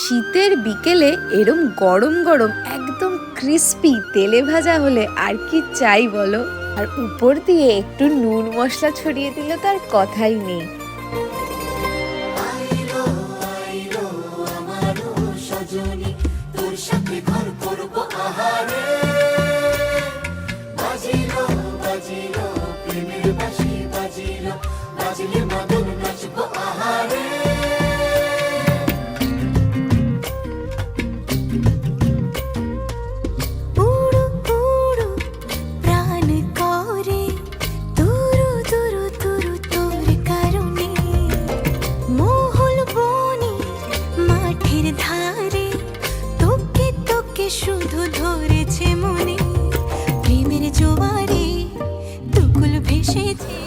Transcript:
শীতের বিকেলে এরম গরম গরম একদম ক্রিস্পি তেলে ভাজা হলে আর কি চাই বলো। আর উপর দিয়ে একটু নুন মশলা ছড়িয়ে দিলে তো আর কথাই নেই। শুধু ধরেছে মনে প্রেমের জোয়ারে দুকুল ভেসেছে।